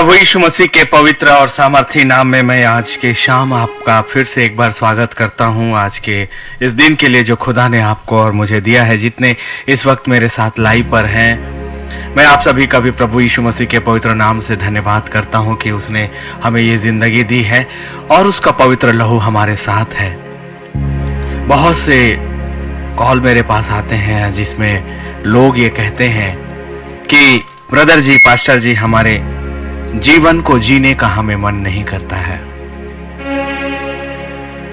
प्रभु यीशु मसीह के पवित्र और सामर्थी नाम में मैं आज के शाम आपका फिर से एक बार स्वागत करता हूं। आज के इस दिन के लिए जो खुदा ने आपको और मुझे दिया है, जितने इस वक्त मेरे साथ लाइव पर हैं, मैं आप सभी का भी प्रभु यीशु मसीह के पवित्र नाम से धन्यवाद करता हूं कि उसने हमें ये जिंदगी दी है और उसका पवित्र लहू हमारे साथ है। बहुत से कॉल मेरे पास आते हैं जिसमें लोग ये कहते हैं कि ब्रदर जी, पास्टर जी, हमारे जीवन को जीने का हमें मन नहीं करता है।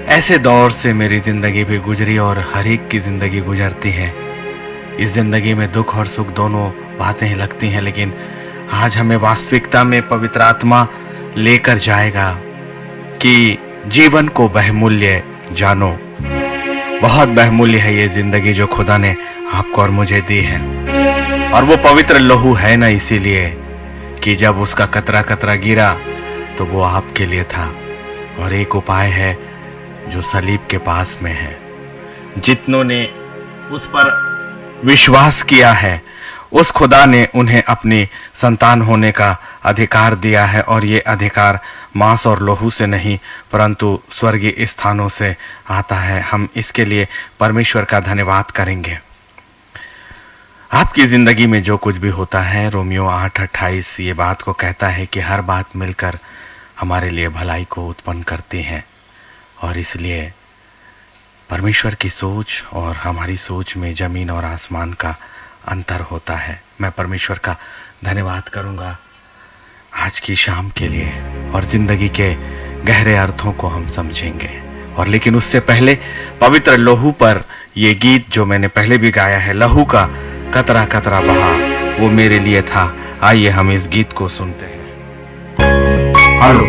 ऐसे दौर से मेरी जिंदगी भी गुजरी और हर एक की जिंदगी गुजरती है। इस जिंदगी में दुख और सुख दोनों बातें लगती हैं, लेकिन आज हमें वास्तविकता में पवित्र आत्मा लेकर जाएगा कि जीवन को बहुमूल्य जानो। बहुत बहुमूल्य है ये जिंदगी जो खुदा ने आपको और मुझे दी है, और वो पवित्र लहू है ना, इसीलिए कि जब उसका कतरा कतरा गिरा तो वो आपके लिए था। और एक उपाय है जो सलीब के पास में है। जितनों ने उस पर विश्वास किया है, उस खुदा ने उन्हें अपनी संतान होने का अधिकार दिया है, और ये अधिकार मांस और लोहू से नहीं परंतु स्वर्गीय स्थानों से आता है। हम इसके लिए परमेश्वर का धन्यवाद करेंगे। आपकी जिंदगी में जो कुछ भी होता है, रोमियो 8:28 ये बात को कहता है कि हर बात मिलकर हमारे लिए भलाई को उत्पन्न करती है। और इसलिए परमेश्वर की सोच और हमारी सोच में जमीन और आसमान का अंतर होता है। मैं परमेश्वर का धन्यवाद करूंगा आज की शाम के लिए, और जिंदगी के गहरे अर्थों को हम समझेंगे। और लेकिन उससे पहले पवित्र लहू पर ये गीत जो मैंने पहले भी गाया है, लहू का कतरा कतरा बहा वो मेरे लिए था। आइए हम इस गीत को सुनते हैं। हेलो,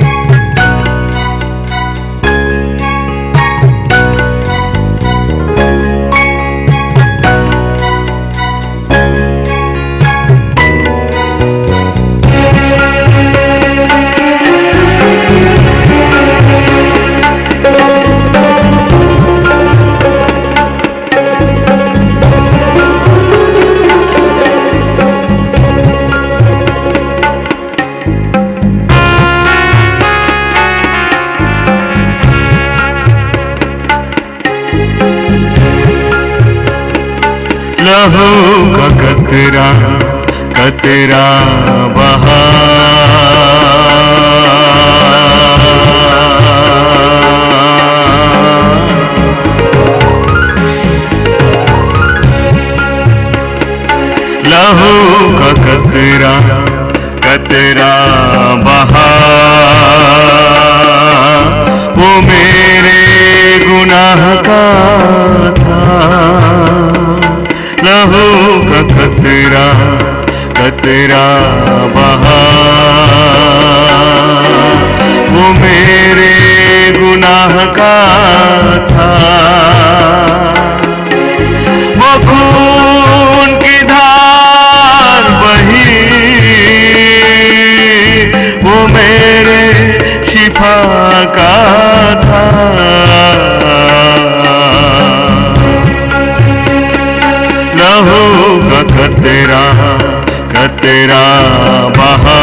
लहू का कतरा कतरा बहा लहू का कतरा कतरा बहा वो मेरे गुनाह का था। लहू का कतरा कतरा बहा वो मेरे गुनाह का था। वो खून की धार बही वो मेरे शिफा का था। लहू का कतरा कतरा बहा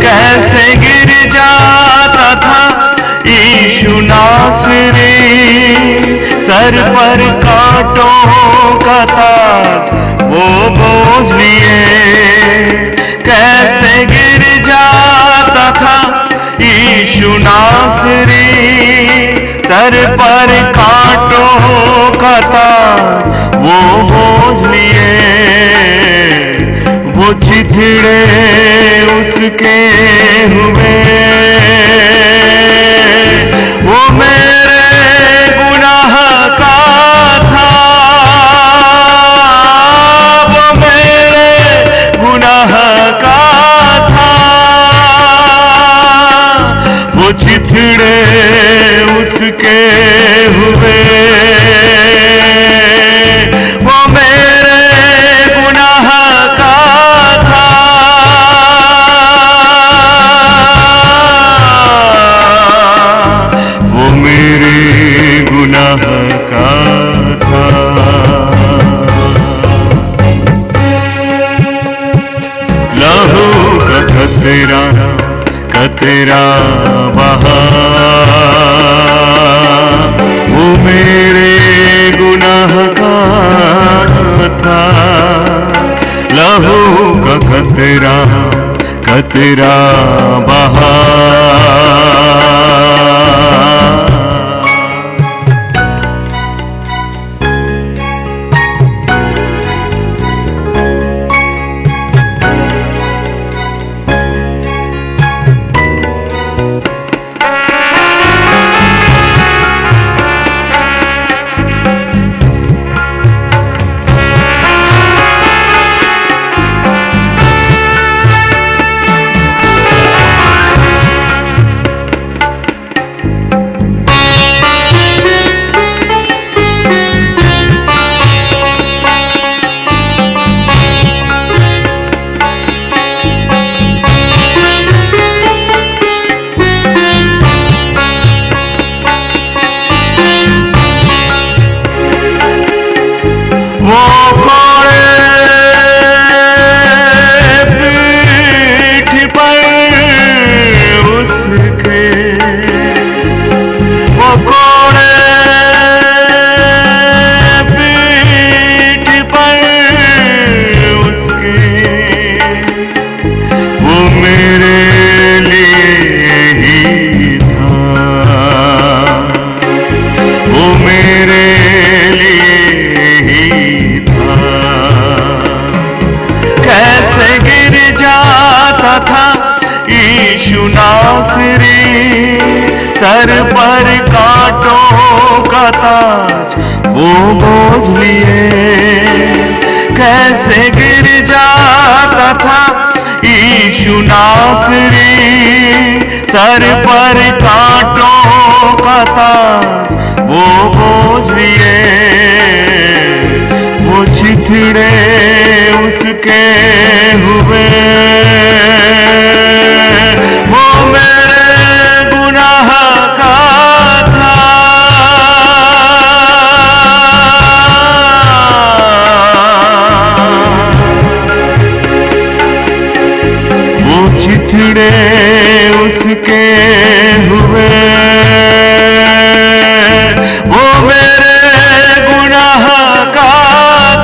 कैसे गिर जाता था यीशु नासरी, सर पर कांटों का ताज वो बोझ लिए। कैसे गिर जाता था यीशु नासरी, सर पर कांटों का ताज वो बोझ लिए। वो चिथड़े उसके हुए वो मेरे गुनाह का था। वो मेरे गुनाह का था। वो चिथड़े उसके बहा, वो मेरे गुनाह का था। लहू का कतरा कतरा बहा। वो कोड़े पीठ पर उसके, वो कोड़े पीठ पर उसके, वो मेरे लिए ही था, वो मेरे लिए ही था। कैसे गिर जाता था यीशु नासरी, सर पर कांटों का ताज वो बोझ लिए। कैसे गिर जाता था यीशु नासरी, सर पर कांटों का ताज वो बोझ लिए। वो छिथड़े उसके हुए, वो मेरे गुनाह का था। वो छिथड़े उसके हुए, वो मेरे गुनाह का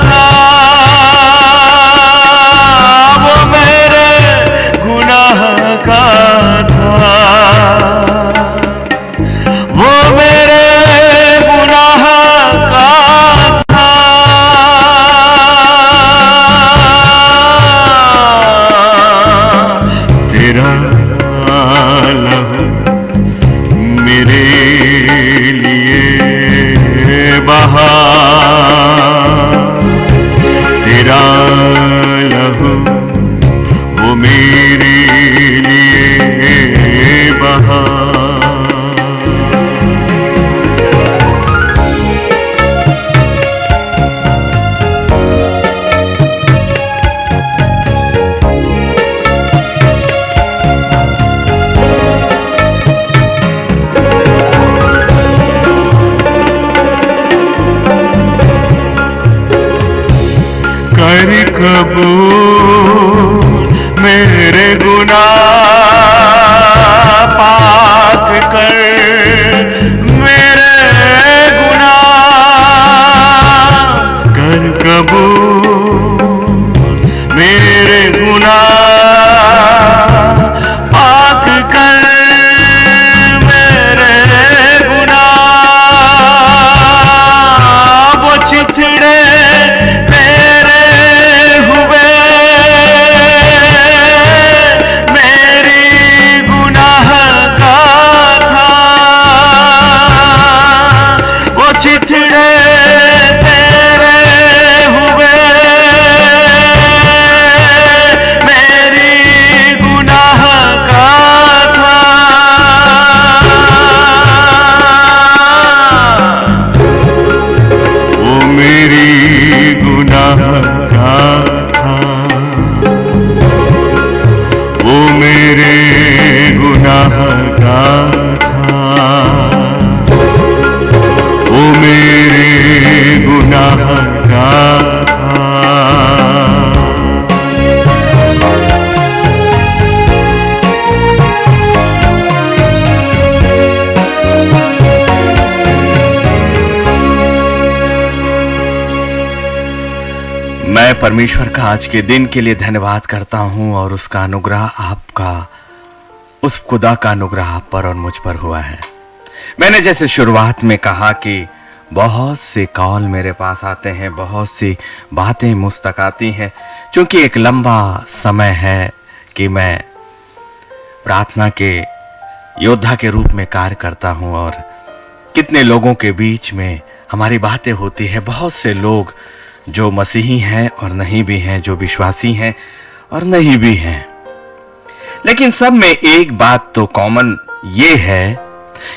था, वो मेरे गुनाह का था, वो मेरे गुनाह का था। तेरा लहू मेरे लिए बहा, तेरा लहू वो मेरे लिए बहा। कर कबूल मेरे गुनाह, पाक कर मेरे गुनाह। कर कबूल मेरे गुनाह, पाक कर मेरे गुनाह। वो छिथड़े मैं परमेश्वर का आज के दिन के लिए धन्यवाद करता हूं और उसका अनुग्रह आपका, उस खुदा का अनुग्रह आप पर और मुझ पर हुआ है। मैंने जैसे शुरुआत में कहा कि बहुत से कॉल मेरे पास आते हैं, बहुत सी बातें मुझ तक आती हैं, क्योंकि एक लंबा समय है कि मैं प्रार्थना के योद्धा के रूप में कार्य करता हूं और कितने लोगों के बीच में हमारी बातें होती है। बहुत से लोग जो मसीही हैं और नहीं भी हैं, जो विश्वासी हैं और नहीं भी हैं, लेकिन सब में एक बात तो कॉमन ये है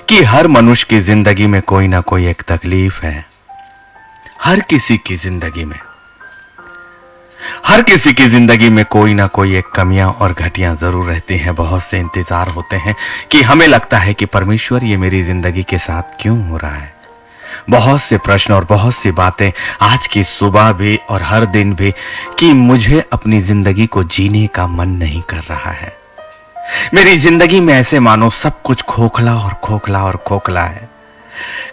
कि हर मनुष्य की जिंदगी में कोई ना कोई एक तकलीफ है। हर किसी की जिंदगी में, हर किसी की जिंदगी में कोई ना कोई एक कमियां और घटियां जरूर रहती हैं। बहुत से इंतजार होते हैं कि हमें लगता है कि परमेश्वर ये मेरी जिंदगी के साथ क्यों हो रहा है। बहुत से प्रश्न और बहुत सी बातें आज की सुबह भी और हर दिन भी कि मुझे अपनी जिंदगी को जीने का मन नहीं कर रहा है। मेरी जिंदगी में ऐसे मानो सब कुछ खोखला और खोखला और खोखला है।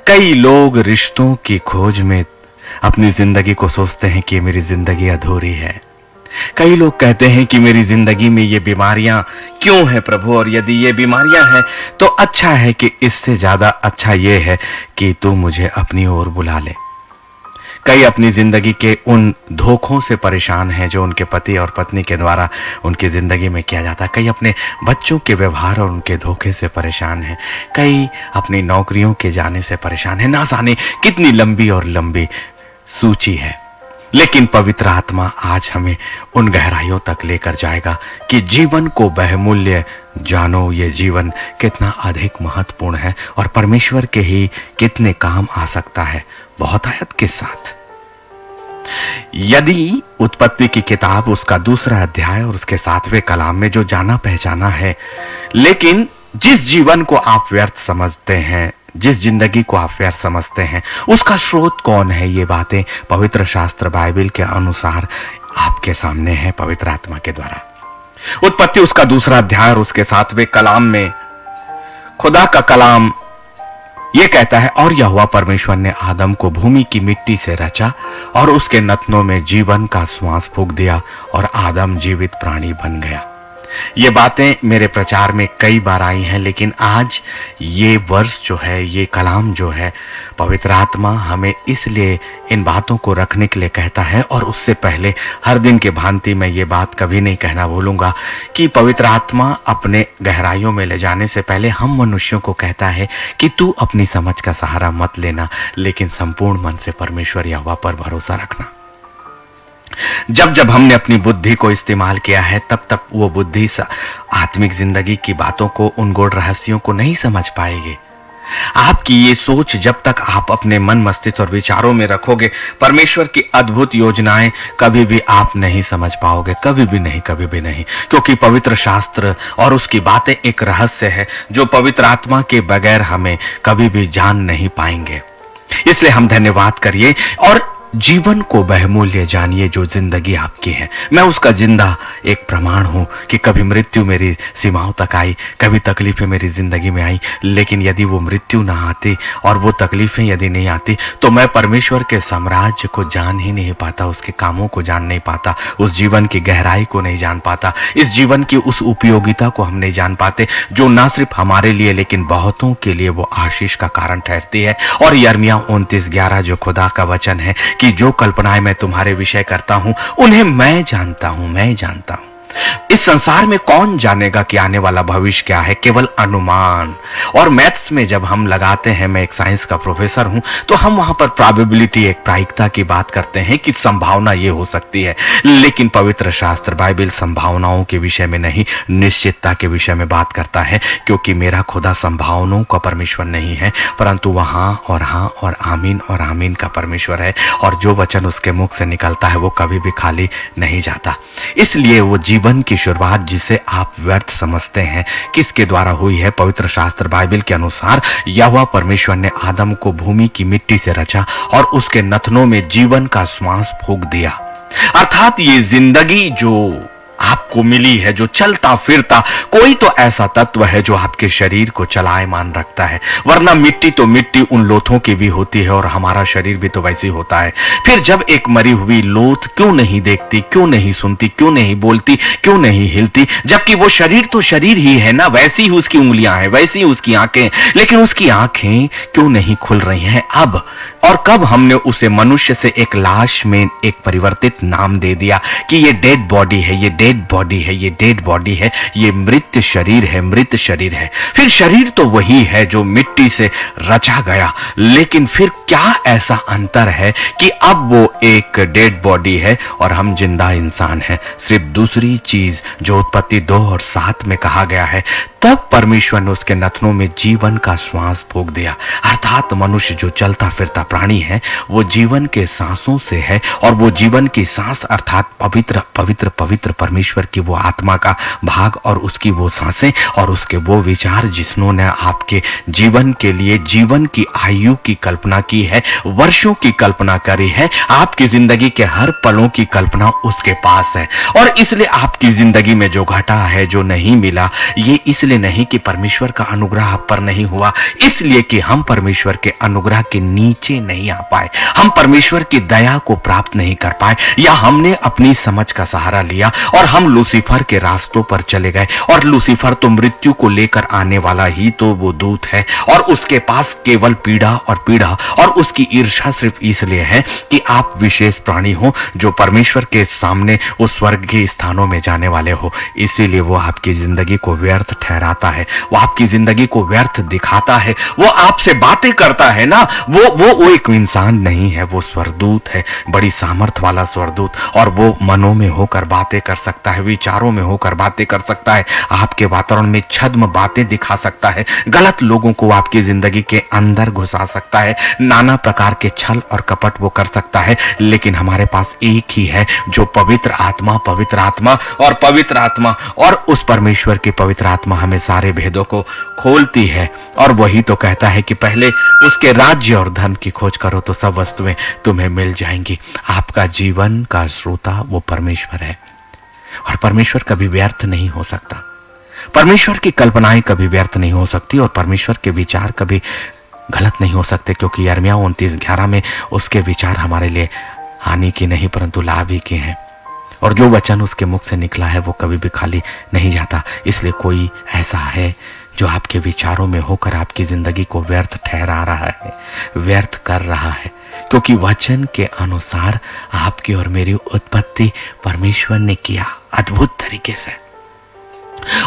कई लोग रिश्तों की खोज में अपनी जिंदगी को सोचते हैं कि मेरी जिंदगी अधूरी है। कई लोग कहते हैं कि मेरी जिंदगी में ये बीमारियां क्यों हैं प्रभु, और यदि ये बीमारियां हैं तो अच्छा है कि इससे ज्यादा अच्छा ये है कि तू मुझे अपनी ओर बुला ले। कई अपनी जिंदगी के उन धोखों से परेशान हैं जो उनके पति और पत्नी के द्वारा उनकी जिंदगी में किया जाता है। कई अपने बच्चों के व्यवहार और उनके धोखे से परेशान हैं। कई अपनी नौकरियों के जाने से परेशान हैं। ना जाने कितनी लंबी और लंबी सूची है, लेकिन पवित्र आत्मा आज हमें उन गहराइयों तक लेकर जाएगा कि जीवन को बहुमूल्य जानो। ये जीवन कितना अधिक महत्वपूर्ण है और परमेश्वर के ही कितने काम आ सकता है बहुतायत के साथ। यदि उत्पत्ति की किताब उसका 2 अध्याय और उसके 7वें कलाम में जो जाना पहचाना है, लेकिन जिस जीवन को आप व्यर्थ समझते हैं, जिस जिंदगी को आप व्यर्थ समझते हैं, उसका स्रोत कौन है, ये बातें पवित्र शास्त्र बाइबल के अनुसार आपके सामने है पवित्र आत्मा के द्वारा। उत्पत्ति उसका 2 अध्याय और उसके 7वें कलाम में खुदा का कलाम ये कहता है, और यहोवा परमेश्वर ने आदम को भूमि की मिट्टी से रचा और उसके नथनों में जीवन का श्वास फूंक दिया और आदम जीवित प्राणी बन गया। ये बातें मेरे प्रचार में कई बार आई हैं, लेकिन आज ये वर्ष जो है, ये कलाम जो है, पवित्र आत्मा हमें इसलिए इन बातों को रखने के लिए कहता है। और उससे पहले हर दिन के भांति मैं ये बात कभी नहीं कहना भूलूंगा कि पवित्र आत्मा अपने गहराइयों में ले जाने से पहले हम मनुष्यों को कहता है कि तू अपनी समझ का सहारा मत लेना, लेकिन संपूर्ण मन से परमेश्वर यहोवा पर भरोसा रखना। जब जब हमने अपनी बुद्धि को इस्तेमाल किया है, तब तब वो बुद्धि आत्मिक जिंदगी की बातों को, उन गूढ़ रहस्यों को नहीं समझ पाएगी। आपकी ये सोच जब तक आप अपने मन, मस्तिष्क और विचारों में रखोगे, परमेश्वर की अद्भुत योजनाएं कभी भी आप नहीं समझ पाओगे, कभी भी नहीं, कभी भी नहीं। क्योंकि पवित्र शास्त्र और उसकी बातें एक रहस्य है जो पवित्र आत्मा के बगैर हमें कभी भी जान नहीं पाएंगे। इसलिए हम धन्यवाद करिए और जीवन को बहुमूल्य जानिए जो जिंदगी आपकी है। मैं उसका जिंदा एक प्रमाण हूं कि कभी मृत्यु मेरी सीमाओं तक आई, कभी तकलीफें मेरी जिंदगी में आई, लेकिन यदि वो मृत्यु ना आती और वो तकलीफें यदि नहीं आती तो मैं परमेश्वर के साम्राज्य को जान ही नहीं पाता, उसके कामों को जान नहीं पाता, उस जीवन की गहराई को नहीं जान पाता, इस जीवन की उस उपयोगिता को हम नहीं जान पाते जो ना सिर्फ हमारे लिए लेकिन बहुतों के लिए वो आशीष का कारण ठहरती है। और यिर्मयाह 29:11 जो खुदा का वचन है कि जो कल्पनाएं मैं तुम्हारे विषय करता हूं उन्हें मैं जानता हूं, मैं जानता हूं। इस संसार में कौन जानेगा कि आने वाला भविष्य क्या है, केवल अनुमान। और मैथ्स में जब हम लगाते हैं, मैं एक साइंस का प्रोफेसर हूं, तो हम वहां पर प्रोबेबिलिटी, एक प्रायिकता की बात करते हैं कि संभावना ये हो सकती है, लेकिन पवित्र शास्त्र बाइबल संभावनाओं के विषय में नहीं, निश्चितता के विषय में बात करता है। क्योंकि मेरा खुदा संभावनाओं का परमेश्वर नहीं है, परंतु वह हाँ और आमीन का परमेश्वर है। और जो वचन उसके मुख से निकलता है वो कभी भी खाली नहीं जाता। इसलिए वो जीवन की शुरुआत जिसे आप व्यर्थ समझते हैं, किसके द्वारा हुई है? पवित्र शास्त्र बाइबल के अनुसार यहोवा परमेश्वर ने आदम को भूमि की मिट्टी से रचा और उसके नथनों में जीवन का श्वास फूंक दिया। अर्थात ये जिंदगी जो आपको मिली है, जो चलता फिरता कोई तो ऐसा तत्व है जो आपके शरीर को चलायमान रखता है। वरना मिट्टी तो मिट्टी उन लोथों की भी होती है और हमारा शरीर भी तो वैसे ही होता है। फिर जब एक मरी हुई लोथ क्यों नहीं देखती, क्यों नहीं सुनती, क्यों नहीं बोलती, क्यों नहीं हिलती, जबकि वो शरीर तो शरीर ही है ना। वैसी ही उसकी उंगलियां हैं, वैसी ही उसकी आंखें, लेकिन उसकी आंखें क्यों नहीं खुल रही हैं अब? और कब हमने उसे मनुष्य से एक लाश में एक परिवर्तित नाम दे दिया कि ये डेड बॉडी है, ये डेड बॉडी है, ये डेड बॉडी है, ये मृत शरीर है, मृत शरीर है। फिर शरीर तो वही है जो मिट्टी से रचा गया, लेकिन फिर क्या ऐसा अंतर है कि अब वो एक डेड बॉडी है और हम जिंदा इंसान हैं? सिर्फ दूसरी चीज जो उत्पत्ति 2 और 7 में कहा गया है, तब परमेश्वर ने उसके नथनों में जीवन का श्वास फूंक दिया। अर्थात मनुष्य जो चलता फिरता प्राणी है वो जीवन के सांसों से है, और वो जीवन की सांस अर्थात पवित्र पवित्र पवित्र परमेश्वर की वो आत्मा का भाग और उसकी वो सांसें और उसके वो विचार जिन्होंने आपके जीवन के लिए जीवन की आयु की कल्पना की है, वर्षों की कल्पना करी है, आपकी जिंदगी के हर पलों की कल्पना उसके पास है। और इसलिए आपकी जिंदगी में जो घटा है, जो नहीं मिला, ये इसलिए नहीं कि परमेश्वर का अनुग्रह आप पर नहीं हुआ, इसलिए कि हम परमेश्वर के अनुग्रह के नीचे नहीं आ पाए, हम परमेश्वर की दया को प्राप्त नहीं कर पाए, या हमने अपनी समझ का सहारा लिया और हम लूसीफर के रास्तों पर चले गए। और लूसीफर तो मृत्यु को लेकर आने वाला ही तो वो दूत है, और उसके पास केवल पीड़ा और पीड़ा, और उसकी ईर्ष्या सिर्फ इसलिए है कि आप विशेष प्राणी हो जो परमेश्वर के सामने उस स्वर्ग के स्थानों में जाने वाले हो। इसीलिए वो आपकी जिंदगी को व्यर्थ ठहराता है, वो आपकी जिंदगी को व्यर्थ दिखाता है, वो आपसे बातें करता है ना। वो एक इंसान नहीं है, वो स्वर्गदूत है, बड़ी सामर्थ वाला स्वर्गदूत, और वो मनों में होकर बातें कर सकता है, विचारों में होकर बातें कर सकता है, आपके वातावरण में छद्म बातें दिखा सकता है, गलत लोगों को आपकी जिंदगी के अंदर घुसा सकता है, नाना प्रकार के छल और कपट वो कर सकता है। लेकिन हमारे पास एक ही है जो पवित्र आत्मा, पवित्र आत्मा और पवित्र आत्मा, और उस परमेश्वर की पवित्र आत्मा हमें सारे भेदों को खोलती है। और वही तो कहता है कि पहले उसके राज्य और धन की खोज करो तो सब वस्तुएं तुम्हें मिल जाएंगी। आपका जीवन का श्रोता वो परमेश्वर है, और परमेश्वर कभी व्यर्थ नहीं हो सकता, परमेश्वर की कल्पनाएं कभी व्यर्थ नहीं हो सकती, और परमेश्वर के विचार कभी गलत नहीं हो सकते, क्योंकि यिर्मयाह 29:11 में उसके विचार हमारे लिए हानि की नहीं परंतु लाभ ही के हैं। और जो वचन उसके मुख से निकला है वो कभी भी खाली नहीं जाता। इसलिए कोई ऐसा है जो आपके विचारों में होकर आपकी जिंदगी को व्यर्थ ठहरा रहा है, व्यर्थ कर रहा है, क्योंकि वचन के अनुसार आपकी और मेरी उत्पत्ति परमेश्वर ने किया अद्भुत तरीके से।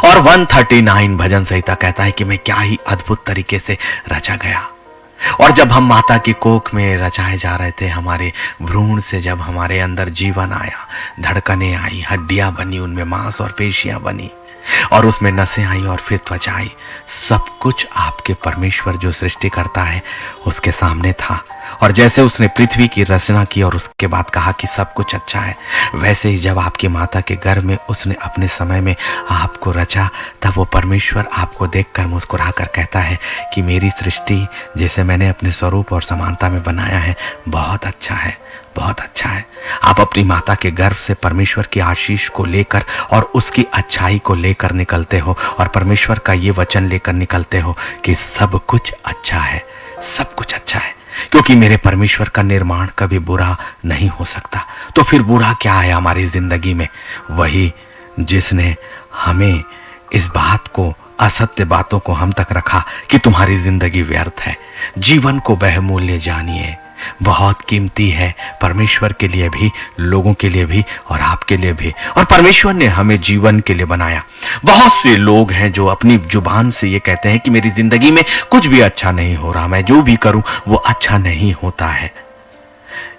और 139 भजन संहिता कहता है कि मैं क्या ही अद्भुत तरीके से रचा गया। और जब हम माता की कोख में रचाए जा रहे थे, हमारे भ्रूण से जब हमारे अंदर जीवन आया, धड़कनें आई, हड्डियां बनी, उनमें मांस और पेशियां बनी, और उसमें नसें आई और फिर त्वचा आई, सब कुछ आपके परमेश्वर जो सृष्टि करता है उसके सामने था। और जैसे उसने पृथ्वी की रचना की और उसके बाद कहा कि सब कुछ अच्छा है, वैसे ही जब आपकी माता के गर्भ में उसने अपने समय में आपको रचा, तब वो परमेश्वर आपको देखकर मुस्कुरा कर कहता है कि मेरी सृष्टि जिसे मैंने अपने स्वरूप और समानता में बनाया है बहुत अच्छा है, बहुत अच्छा है। आप अपनी माता के गर्भ से परमेश्वर की आशीष को लेकर और उसकी अच्छाई को लेकर निकलते हो, और परमेश्वर का ये वचन लेकर निकलते हो कि सब कुछ अच्छा है, सब कुछ अच्छा है, क्योंकि मेरे परमेश्वर का निर्माण कभी बुरा नहीं हो सकता। तो फिर बुरा क्या है हमारी जिंदगी में? वही जिसने हमें इस बात को, असत्य बातों को हम तक रखा कि तुम्हारी जिंदगी व्यर्थ है। जीवन को बहुमूल्य जानिए, बहुत कीमती है, परमेश्वर के लिए भी, लोगों के लिए भी और आपके लिए भी। और परमेश्वर ने हमें जीवन के लिए बनाया। बहुत से लोग हैं जो अपनी जुबान से ये कहते हैं कि मेरी जिंदगी में कुछ भी अच्छा नहीं हो रहा, मैं जो भी करूं वो अच्छा नहीं होता है,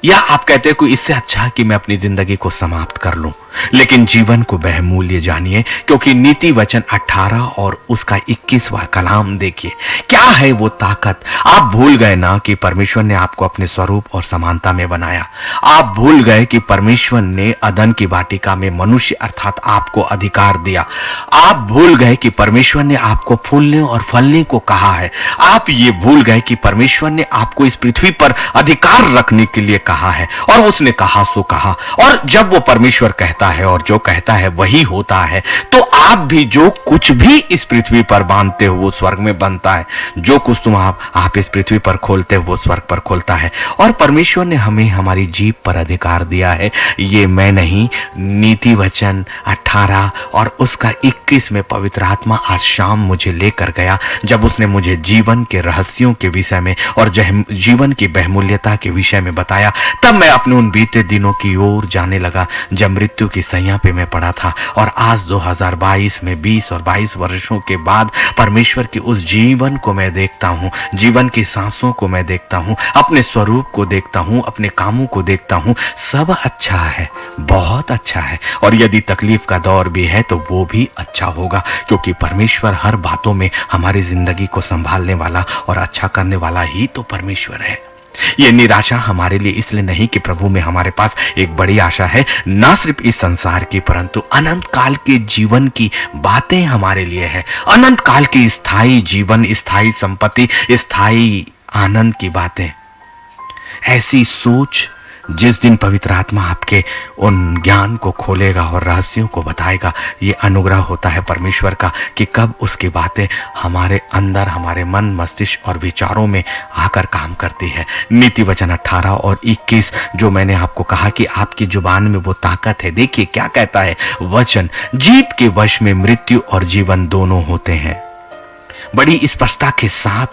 या आप कहते हैं कोई इससे अच्छा है कि मैं अपनी जिंदगी को समाप्त कर लूं। लेकिन जीवन को बहुमूल्य जानिए, क्योंकि नीति वचन 18 और उसका 21वां कलाम देखिए, क्या है वो ताकत। आप भूल गए ना कि परमेश्वर ने आपको अपने स्वरूप और समानता में बनाया। आप भूल गए कि परमेश्वर ने अदन की वाटिका में मनुष्य अर्थात आपको अधिकार दिया। आप भूल गए कि परमेश्वर ने आपको फूलने और फलने को कहा है। आप ये भूल गए कि परमेश्वर ने आपको इस पृथ्वी पर अधिकार रखने के लिए कहा है और उसने कहा सो कहा। और जब वो परमेश्वर कहता है और जो कहता है वही होता है, तो आप भी जो कुछ भी इस पृथ्वी पर बांधते हो वो स्वर्ग में बनता है। जो कुछ तुम आप इस पृथ्वी पर खोलते हो वो स्वर्ग पर खोलता है। और परमेश्वर ने हमें हमारी जीभ पर अधिकार दिया है। ये मैं नहीं, नीति वचन 18 और उसका 21 में पवित्र आत्मा आज शाम मुझे लेकर गया, जब उसने मुझे जीवन के रहस्यों के विषय में और जीवन की बहुमूल्यता के विषय में बताया। तब मैं अपने उन बीते दिनों की ओर जाने लगा जब मृत्यु की सैया पे मैं पड़ा था। और आज 2022 में 20 और 22 वर्षों के बाद परमेश्वर की उस जीवन को मैं देखता हूँ, जीवन की सांसों को मैं देखता हूँ, अपने स्वरूप को देखता हूँ, अपने कामों को देखता हूँ। सब अच्छा है, बहुत अच्छा है। और यदि तकलीफ का दौर भी है तो वो भी अच्छा होगा, क्योंकि परमेश्वर हर बातों में हमारी जिंदगी को संभालने वाला और अच्छा करने वाला ही तो परमेश्वर है। ये निराशा हमारे लिए इसलिए नहीं कि प्रभु में हमारे पास एक बड़ी आशा है, ना सिर्फ इस संसार की परंतु अनंत काल के जीवन की बातें हमारे लिए है। अनंत काल की स्थायी जीवन, स्थायी संपत्ति, स्थायी आनंद की बातें। ऐसी सोच जिस दिन पवित्र आत्मा आपके उन ज्ञान को खोलेगा और रहस्यों को बताएगा, ये अनुग्रह होता है परमेश्वर का कि कब उसकी बातें हमारे अंदर, हमारे मन, मस्तिष्क और विचारों में आकर काम करती है। नीति वचन 18 और 21 जो मैंने आपको कहा कि आपकी जुबान में वो ताकत है। देखिए क्या कहता है वचन, जीभ के वश में मृत्यु और जीवन दोनों होते हैं। बड़ी स्पष्टता के साथ,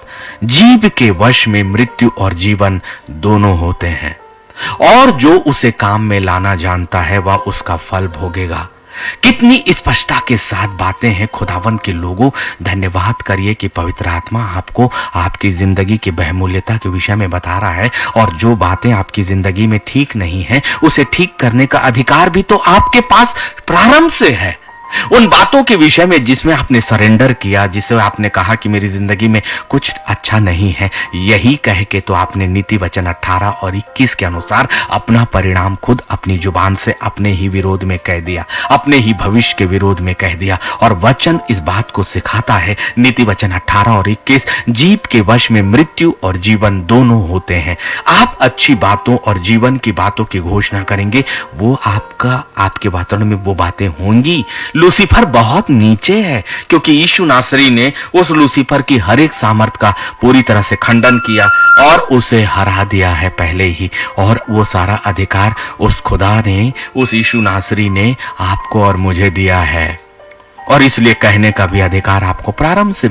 जीभ के वश में मृत्यु और जीवन दोनों होते हैं, और जो उसे काम में लाना जानता है वह उसका फल भोगेगा। कितनी स्पष्टता के साथ बातें हैं खुदावन के लोगों। धन्यवाद करिए कि पवित्र आत्मा आपको आपकी जिंदगी की बहुमूल्यता के विषय में बता रहा है, और जो बातें आपकी जिंदगी में ठीक नहीं है उसे ठीक करने का अधिकार भी तो आपके पास प्रारंभ से है। उन बातों के विषय में जिसमें आपने सरेंडर किया, जिसे आपने कहा कि मेरी जिंदगी में कुछ अच्छा नहीं है, यही कह के तो आपने नीति वचन 18 और 21 के अनुसार अपना परिणाम खुद अपनी जुबान से अपने ही विरोध में कह दिया, अपने ही भविष्य के विरोध में कह दिया। और वचन इस बात को सिखाता है, नीति वचन 18 और 21, जीभ के वश में मृत्यु और जीवन दोनों होते हैं। आप अच्छी बातों और जीवन की बातों की घोषणा करेंगे, वो आपके वातावरण में वो बातें होंगी। लूसीफर बहुत नीचे है, क्योंकि यीशु नासरी ने उस लूसीफर की हर एक सामर्थ का पूरी तरह से खंडन किया और उसे हरा दिया है पहले ही। और वो सारा अधिकार उस खुदा ने, उस यीशु नासरी ने आपको और मुझे दिया है, और इसलिए कहने का भी अधिकार आपको प्रारंभ से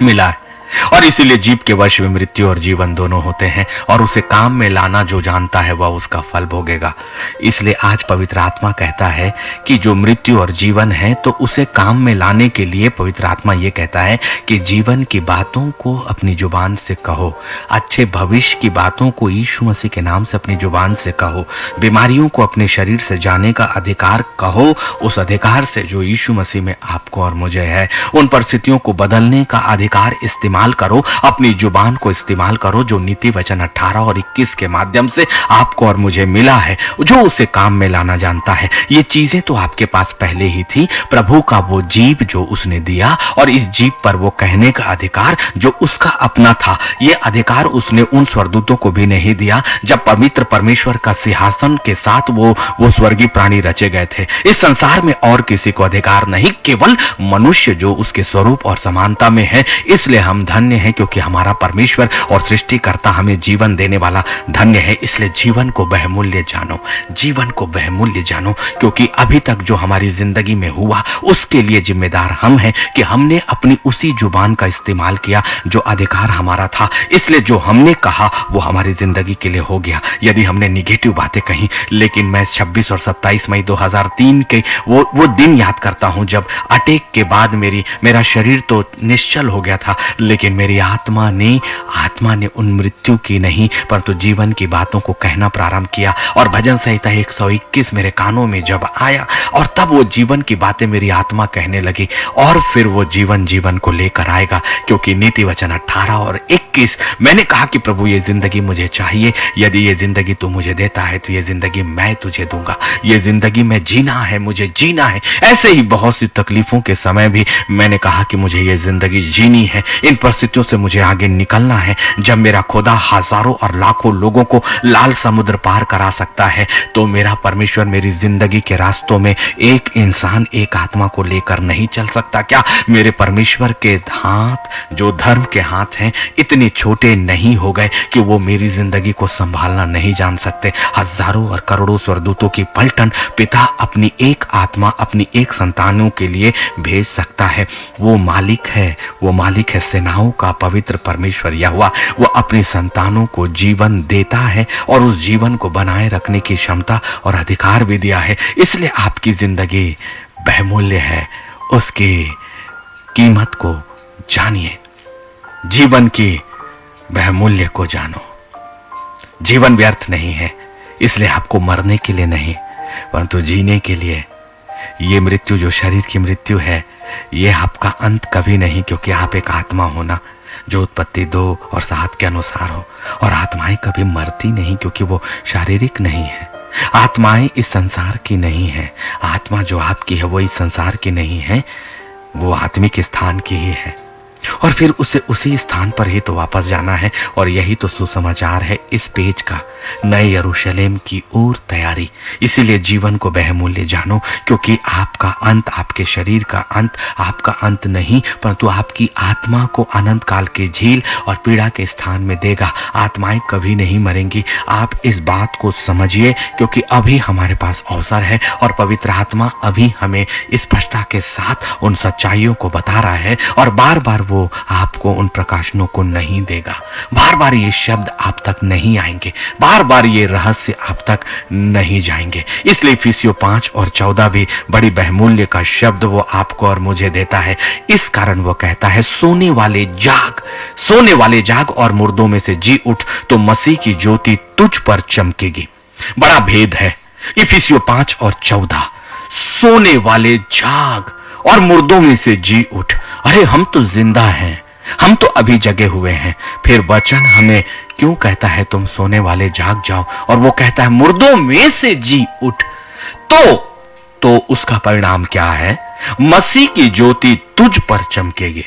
मिला है। और इसीलिए जीभ के वश में मृत्यु और जीवन दोनों होते हैं, और उसे काम में लाना जो जानता है वह उसका फल भोगेगा। इसलिए आज पवित्र आत्मा कहता है कि जो मृत्यु और जीवन है तो उसे काम में लाने के लिए पवित्र आत्मा ये कहता है कि जीवन की बातों को अपनी जुबान से कहो, अच्छे भविष्य की बातों को यीशु मसीह के नाम से अपनी जुबान से कहो, बीमारियों को अपने शरीर से जाने का अधिकार कहो, उस अधिकार से जो यीशु मसीह में आपको और मुझे है। उन परिस्थितियों को बदलने का अधिकार इस्तेमाल करो, अपनी जुबान को इस्तेमाल करो, जो नीति वचन 18 और 21 के माध्यम से आपको और मुझे मिला है, जो उसे काम में लाना जानता है। ये चीजें तो आपके पास पहले ही थी। प्रभु का वो जीभ जो उसने दिया, और इस जीभ पर वो कहने का अधिकार जो उसका अपना था, ये अधिकार उसने उन स्वर्गदूतों को भी नहीं दिया जब पवित्र परमेश्वर का सिंहासन के साथ वो स्वर्गीय प्राणी रचे गए थे। इस संसार में और किसी को अधिकार नहीं, केवल मनुष्य जो उसके स्वरूप और समानता में है। इसलिए हम धन्य है, क्योंकि हमारा परमेश्वर और सृष्टिकर्ता हमें जीवन देने वाला धन्य है। इसलिए जीवन को बहुमूल्य जानो, जीवन को बहुमूल्य जानो, क्योंकि अभी तक जो हमारी जिंदगी में हुआ उसके लिए जिम्मेदार हम हैं कि हमने अपनी उसी जुबान का इस्तेमाल किया जो अधिकार हमारा था। इसलिए जो हमने कहा वो हमारी जिंदगी के लिए हो गया। यदि हमने निगेटिव बातें कही, लेकिन मैं 26 और 27 मई 2003 के वो दिन याद करता हूं जब अटैक के बाद मेरा शरीर तो निश्चल हो गया था, लेकिन मेरी आत्मा ने उन मृत्यु की नहीं परंतु जीवन की बातों को कहना प्रारंभ किया। और भजन संहिता 121 मेरे कानों में जब आया, और तब वो जीवन की बातें मेरी आत्मा कहने लगी, और फिर वो जीवन को लेकर आएगा। क्योंकि नीति वचन 18 और 21 मैंने कहा कि प्रभु ये जिंदगी मुझे चाहिए, यदि ये जिंदगी तू मुझे देता है तो ये जिंदगी मैं तुझे दूंगा। ये जिंदगी में जीना है, मुझे जीना है। ऐसे ही बहुत सी तकलीफों के समय भी मैंने कहा कि मुझे ये जिंदगी जीनी है। इन परिस्थितियों से मुझे आगे निकलना है, जब मेरा खुदा हजारों और लाखों लोगों को लाल समुद्र पार करा सकता है, तो मेरा परमेश्वर मेरी जिंदगी के रास्तों में एक इंसान, एक आत्मा को लेकर नहीं चल सकता क्या? मेरे परमेश्वर के हाथ, जो धर्म के हाथ हैं, इतने छोटे नहीं हो गए कि वो मेरी जिंदगी को संभालना नहीं जान सकते? हजारों और करोड़ों स्वर्गदूतों की पलटन पिता अपनी एक आत्मा, अपनी एक संतानों के लिए भेज सकता है। वो मालिक है, वो मालिक है सेनाओं का पवित्र परमेश्वर यहोवा। वो अपनी संतानों को जीवन देता है और उस जीवन को बनाए रखने की क्षमता और अधिकार भी दिया है। इसलिए आपकी जिंदगी बहुमूल्य है, उसकी कीमत को जानिए, जीवन की बहुमूल्य को जानो। जीवन व्यर्थ नहीं है, इसलिए आपको मरने के लिए नहीं, परंतु जीने के लिए। ये मृत्यु जो शरीर की मृत्यु है, ये आपका अंत कभी नहीं, क्योंकि आप एक आत्मा होना जो उत्पत्ति 2 और 7 के अनुसार हो। और आत्माएं कभी मरती नहीं, क्योंकि वो शारीरिक नहीं है। आत्माएं इस संसार की नहीं है। आत्मा जो आपकी है वो इस संसार की नहीं है, वो आत्मिक स्थान की ही है। और फिर उसे उसी स्थान पर ही तो वापस जाना है। और यही तो सुसमाचार है इस पेज का, नए यरूशलेम की ओर तैयारी। इसीलिए जीवन को बहुमूल्य जानो, क्योंकि आपका अंत, आपके शरीर का अंत आपका अंत नहीं, परंतु आपकी आत्मा को अनंत काल के झील और पीड़ा के स्थान में देगा। आत्माएं कभी नहीं मरेंगी। आप इस बात को समझिए, क्योंकि अभी हमारे पास अवसर है और पवित्र आत्मा अभी हमें स्पष्टता के साथ उन सच्चाइयों को बता रहा है। और बार बार वो आपको उन प्रकाशनों को नहीं देगा। बार बार ये शब्द आप तक नहीं आएंगे, बार बार ये रहस्य आप तक नहीं जाएंगे। इसलिए इफिसियों 5 और 14 भी बड़ी बहुमूल्य का शब्द वो आपको और मुझे देता है। इस कारण वो कहता है, सोने वाले जाग, सोने वाले जाग और मुर्दों में से जी उठ, तो मसीह की ज्योति तुझ पर चमकेगी। बड़ा भेद है इफिसियों 5 और 14। सोने वाले जाग और मुर्दों में से जी उठ। अरे हम तो जिंदा हैं, हम तो अभी जगे हुए हैं। फिर वचन हमें क्यों कहता है तुम सोने वाले जाग जाओ, और वो कहता है मुर्दों में से जी उठ? तो उसका परिणाम क्या है? मसीह की ज्योति तुझ पर चमकेगी।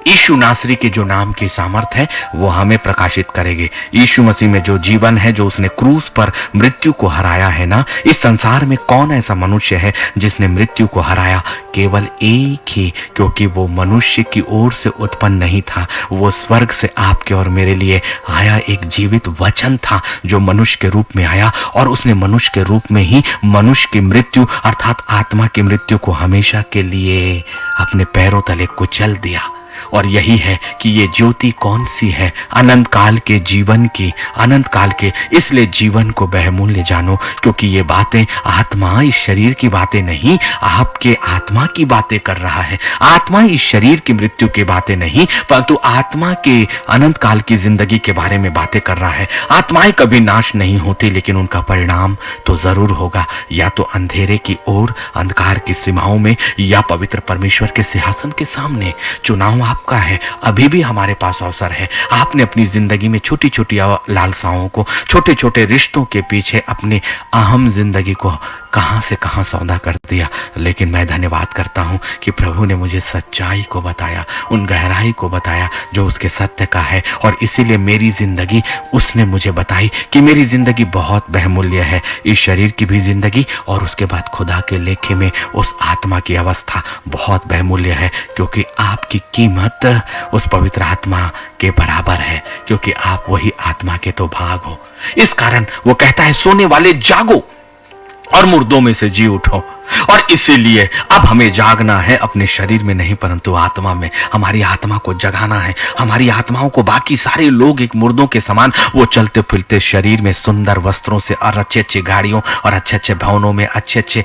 यीशु नासरी के जो नाम की सामर्थ है वो हमें प्रकाशित करेगी। यीशु मसीह में जो जीवन है, जो उसने क्रूस पर मृत्यु को हराया है ना, इस संसार में कौन ऐसा मनुष्य है जिसने मृत्यु को हराया? केवल एक ही, क्योंकि वो मनुष्य की ओर से उत्पन्न नहीं था, वो स्वर्ग से आपके और मेरे लिए आया एक जीवित वचन था, जो मनुष्य के रूप में आया। और उसने मनुष्य के रूप में ही मनुष्य की मृत्यु अर्थात आत्मा की मृत्यु को हमेशा के लिए अपने पैरों तले कुचल दिया। और यही है कि ये ज्योति कौन सी है? अनंत काल के जीवन की, अनंत काल के। इसलिए जीवन को बहुमूल्य जानो, क्योंकि ये बातें आत्मा इस शरीर की बातें नहीं, आपके आत्मा की बातें कर रहा है। आत्मा इस शरीर की मृत्यु की बातें नहीं, परंतु आत्मा के अनंत काल की जिंदगी के बारे में बातें कर रहा है। आत्माएं कभी नाश नहीं होती, लेकिन उनका परिणाम तो जरूर होगा, या तो अंधेरे की ओर, अंधकार की सीमाओं में, या पवित्र परमेश्वर के सिंहासन के सामने। चुनाव आपका है। अभी भी हमारे पास अवसर है। आपने अपनी जिंदगी में छोटी छोटी लालसाओं को, छोटे छोटे रिश्तों के पीछे अपनी अहम जिंदगी को कहां से कहां सौदा कर दिया। लेकिन मैं धन्यवाद करता हूं कि प्रभु ने मुझे सच्चाई को बताया, उन गहराई को बताया जो उसके सत्य का है। और इसीलिए मेरी जिंदगी उसने मुझे बताई कि मेरी जिंदगी बहुत बहुमूल्य है। इस शरीर की भी जिंदगी और उसके बाद खुदा के लेखे में उस आत्मा की अवस्था बहुत बहुमूल्य है, क्योंकि आपकी कीमत उस पवित्र आत्मा के बराबर है, क्योंकि आप वही आत्मा के तो भाग हो। इस कारण वो कहता है, सोने वाले जागो और मुर्दों में से जी उठो। और इसीलिए अब हमें जागना है, अपने शरीर में नहीं परंतु आत्मा में। हमारी आत्मा को जगाना है। हमारी आत्माओं को बाकी सारे लोग एक मुर्दों के समान वो चलते फिरते शरीर में सुंदर वस्त्रों से और अच्छे अच्छे गाड़ियों और अच्छे अच्छे भवनों में, अच्छे अच्छे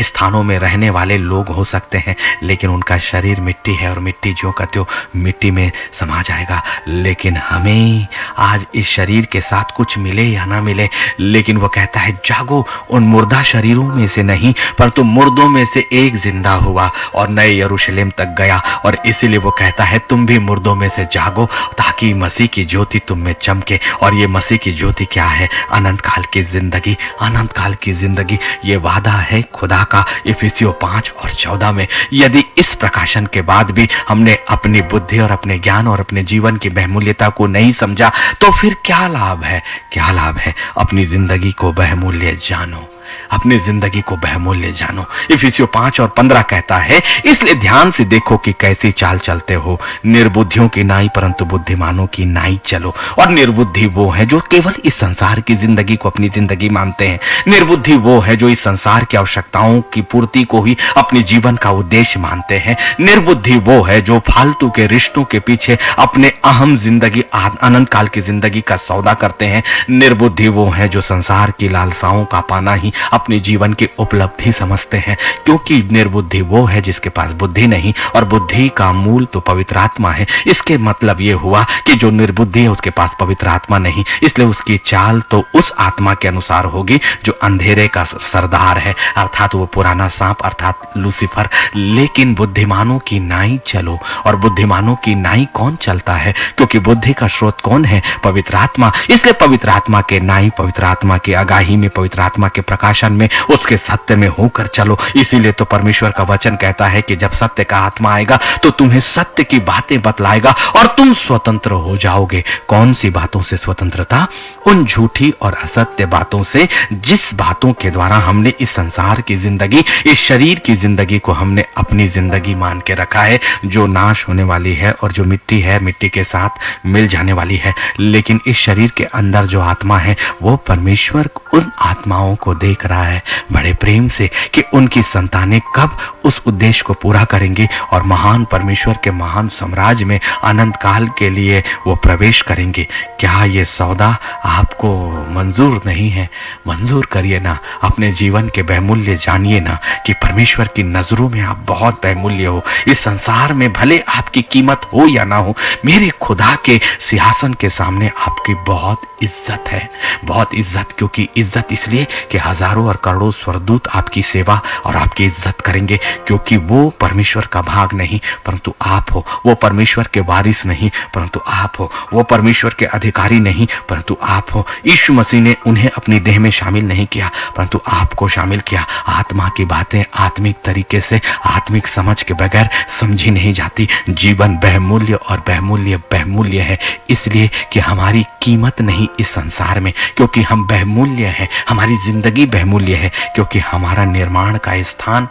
स्थानों में रहने वाले लोग हो सकते हैं, लेकिन उनका शरीर मिट्टी है और मिट्टी ज्यों का त्यों मिट्टी में समा जाएगा। लेकिन हमें आज इस शरीर के साथ कुछ मिले या ना मिले, लेकिन वो कहता है जागो, उन मुर्दा शरीरों में से नहीं परंतु मुर्दों में से एक जिंदा हुआ और नए यरूशलेम तक गया। और इसीलिए वो कहता है तुम भी मुर्दों में से जागो ताकि मसीह की ज्योति तुम में चमके। और ये मसीह की ज्योति क्या है? अनंत काल की जिंदगी। अनंत काल की जिंदगी ये वादा है खुदा का इफिसियों 5 और 14 में। यदि इस प्रकाशन के बाद भी हमने अपनी बुद्धि और अपने ज्ञान और अपने जीवन की बहुमूल्यता को नहीं समझा तो फिर क्या लाभ है? क्या लाभ है? अपनी जिंदगी को बहुमूल्य जानो, अपनी जिंदगी को बहुमूल्य जानो। इफिसियों 5 और 15 कहता है इसलिए ध्यान से देखो कि कैसी चाल चलते हो, निर्बुद्धियों की नाई परंतु बुद्धिमानों की नाई चलो। और निर्बुद्धि वो है जो केवल इस संसार की जिंदगी को अपनी जिंदगी मानते हैं। निर्बुद्धि वो है जो इस संसार की आवश्यकताओं की पूर्ति को ही अपने जीवन का उद्देश्य मानते हैं। निर्बुद्धि वो है जो फालतू के रिश्तों के पीछे अपने अहम जिंदगी अनंत काल की जिंदगी का सौदा करते हैं। निर्बुद्धि वो है जो संसार की लालसाओं का पाना ही अपने जीवन की उपलब्धि समझते हैं। क्योंकि निर्बुद्धि वो है जिसके पास बुद्धि नहीं, और बुद्धि का मूल तो पवित्र आत्मा है। इसके मतलब ये हुआ कि जो निर्बुद्धि है उसके पास पवित्र आत्मा नहीं, इसलिए उसकी चाल तो उस आत्मा के अनुसार होगी जो अंधेरे का सरदार है, अर्थात वो पुराना सांप अर्थात लूसीफर। लेकिन बुद्धिमानों की नाई चलो। और बुद्धिमानों की नाई कौन चलता है? क्योंकि बुद्धि का स्रोत कौन है? पवित्र आत्मा। इसलिए पवित्र आत्मा के नाई, पवित्र आत्मा की आगाही में, पवित्र आत्मा के प्रकाशन में, उसके सत्य में होकर चलो। इसीलिए तो परमेश्वर का वचन कहता है कि जब सत्य का आत्मा आएगा तो तुम्हें सत्य की बातें बतलाएगा और तुम स्वतंत्र हो जाओगे। कौन सी बातों से स्वतंत्रता? उन झूठी और असत्य बातों से जिस बातों के द्वारा हमने इस संसार की जिंदगी, इस शरीर की जिंदगी को हमने अपनी जिंदगी मान के रखा है, जो नाश होने वाली है और जो मिट्टी है, मिट्टी के साथ मिल जाने वाली है। लेकिन इस शरीर के अंदर जो आत्मा है वो परमेश्वर उन आत्माओं को देख रहा है बड़े प्रेम से कि उनकी संतानें कब उस उद्देश्य को पूरा करेंगी और महान परमेश्वर के महान साम्राज्य में अनंत काल के लिए वो प्रवेश करेंगे। क्या ये सौदा आपको मंजूर नहीं है? मंजूर करिए ना। अपने जीवन के बहुमूल्य जानिए ना कि परमेश्वर की नजरों में आप बहुत बहुमूल्य हो। इस संसार में भले आपकी कीमत हो या ना हो, मेरे खुदा के सिंहासन के सामने आपकी बहुत इज्जत है, बहुत इज्जत। क्योंकि इज्जत इसलिए कि हजारों और करोड़ों स्वर्गदूत आपकी सेवा और आपकी इज्जत करेंगे, क्योंकि वो परमेश्वर का भाग नहीं परंतु आप हो। वो परमेश्वर के वारिस नहीं परंतु आप हो। वो परमेश्वर के अधिकारी नहीं परंतु आप हो। यीशु मसीह ने उन्हें अपनी देह में शामिल नहीं किया परंतु आपको शामिल किया। आत्मा की बातें आत्मिक तरीके से, आत्मिक समझ के बगैर समझी नहीं जाती। जीवन बहुमूल्य और बहुमूल्य बहुमूल्य है, इसलिए कि हमारी कीमत नहीं इस संसार में, क्योंकि हम बहुमूल्य है। हमारी जिंदगी बहुमूल्य है क्योंकि हमारा निर्माण का स्थान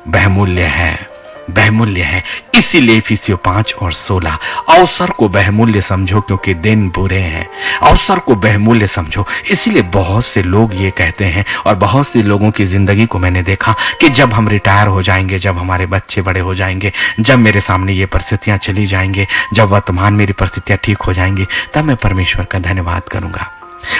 बहुमूल्य है, बहुमूल्य है। इसीलिए इफिसियों 5 और 16 अवसर को बहुमूल्य समझो क्योंकि दिन बुरे हैं। अवसर को बहुमूल्य समझो। इसीलिए बहुत से लोग ये कहते हैं और बहुत से लोगों की जिंदगी को मैंने देखा कि जब हम रिटायर हो जाएंगे, जब हमारे बच्चे बड़े हो जाएंगे, जब मेरे सामने ये परिस्थितियां चली जाएंगे, जब वर्तमान मेरी परिस्थितियां ठीक हो जाएंगी, तब मैं परमेश्वर का धन्यवाद करूंगा।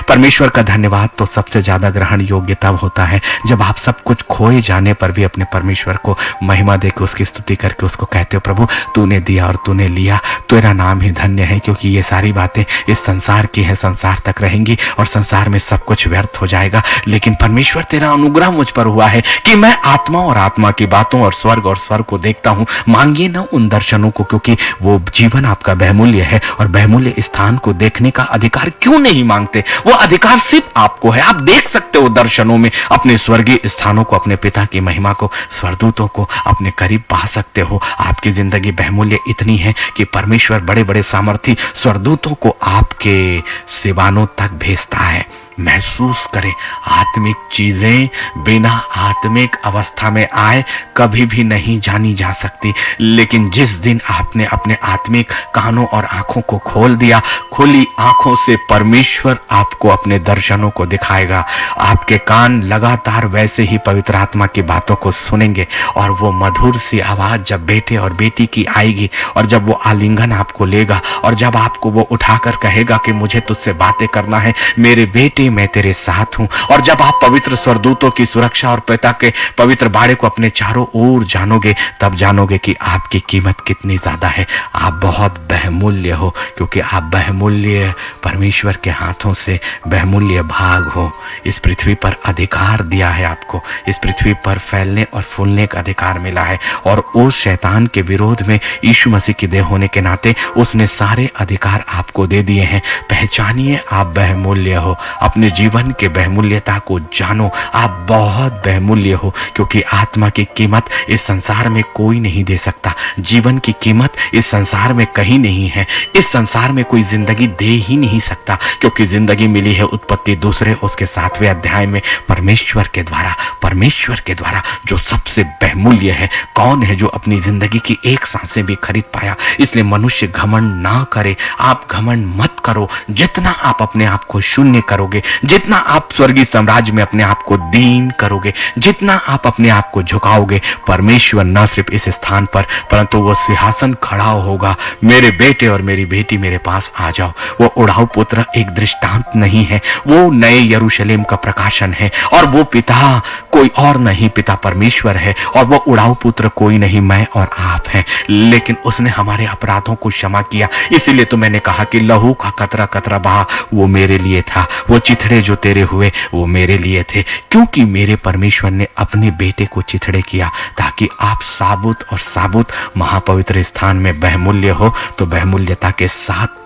परमेश्वर का धन्यवाद तो सबसे ज्यादा ग्रहण योग्य तब होता है जब आप सब कुछ खोए जाने पर भी अपने परमेश्वर को महिमा देकर उसकी स्तुति करके उसको कहते हो, प्रभु तूने दिया और तूने लिया, तेरा नाम ही धन्य है। क्योंकि ये सारी बातें इस संसार की है, संसार तक रहेंगी और संसार में सब कुछ व्यर्थ हो जाएगा। लेकिन परमेश्वर तेरा अनुग्रह मुझ पर हुआ है कि मैं आत्मा और आत्मा की बातों और स्वर्ग को देखता हूँ। मांगिए ना उन दर्शनों को, क्योंकि वो जीवन आपका बहुमूल्य है और बहुमूल्य स्थान को देखने का अधिकार क्यों नहीं मांगते? वो अधिकार सिर्फ आपको है। आप देख सकते हो दर्शनों में अपने स्वर्गीय स्थानों को, अपने पिता की महिमा को, स्वर्गदूतों को अपने करीब पा सकते हो। आपकी जिंदगी बहुमूल्य इतनी है कि परमेश्वर बड़े बड़े सामर्थी स्वर्गदूतों को आपके सिवानों तक भेजता है। महसूस करें, आत्मिक चीजें बिना आत्मिक अवस्था में आए कभी भी नहीं जानी जा सकती। लेकिन जिस दिन आपने अपने आत्मिक कानों और आंखों को खोल दिया, खुली आंखों से परमेश्वर आपको अपने दर्शनों को दिखाएगा। आपके कान लगातार वैसे ही पवित्र आत्मा की बातों को सुनेंगे और वो मधुर सी आवाज जब बेटे और बेटी की आएगी और जब वो आलिंगन आपको लेगा और जब आपको वो उठाकर कहेगा कि मुझे तुझसे बातें करना है मेरे बेटे, मैं तेरे साथ हूं। और जब आप पवित्र स्वर्गदूतों की सुरक्षा और पिता के पवित्र बाड़े को अपने चारों ओर जानोगे, तब जानोगे कि आपकी कीमत कितनी ज्यादा है। आप बहुत बहुमूल्य हो, क्योंकि आप बहुमूल्य बहुमूल्य परमेश्वर के हाथों से बहुमूल्य भाग हो। इस पृथ्वी पर अधिकार दिया है आपको, इस पृथ्वी पर फैलने और फूलने का अधिकार मिला है, और उस शैतान के विरोध में यीशु मसीह की देह होने के नाते उसने सारे अधिकार आपको दे दिए हैं। पहचानिए आप बहुमूल्य हो, अपने जीवन के बहुमूल्यता को जानो। आप बहुत बहुमूल्य हो, क्योंकि आत्मा की कीमत इस संसार में कोई नहीं दे सकता। जीवन की कीमत इस संसार में कहीं नहीं है। इस संसार में कोई जिंदगी दे ही नहीं सकता, क्योंकि जिंदगी मिली है उत्पत्ति दूसरे उसके 7वें अध्याय में परमेश्वर के द्वारा। परमेश्वर के द्वारा जो सबसे बहुमूल्य है। कौन है जो अपनी जिंदगी की एक सांसें भी खरीद पाया? इसलिए मनुष्य घमंड ना करे, आप घमंड मत करो। जितना आप अपने आप को शून्य करोगे, जितना आप स्वर्गीय साम्राज्य में अपने आप को दीन करोगे, जितना आप अपने आप को झुकाओगे, परमेश्वर न सिर्फ इस स्थान पर परंतु वो सिंहासन खड़ा होगा। मेरे बेटे और मेरी बेटी मेरे पास आ जाओ। वो उड़ाऊ पुत्र एक दृष्टांत नहीं है, वो नए यरूशलेम का प्रकाशन है, और वो पिता कोई और नहीं, पिता परमेश्वर है, और वो उड़ाऊ पुत्र कोई नहीं, मैं और आप हैं। लेकिन उसने हमारे अपराधों को क्षमा किया। इसीलिए तो मैंने कहा कि लहू का कतरा कतरा बहा वो मेरे लिए था, वो चिथड़े जो तेरे हुए वो मेरे लिए थे, क्योंकि मेरे परमेश्वर ने अपने बेटे को चिथड़े किया ताकि आप साबुत और साबुत महापवित्र स्थान में बहुमूल्य हो। तो बहुमूल्यता के साथ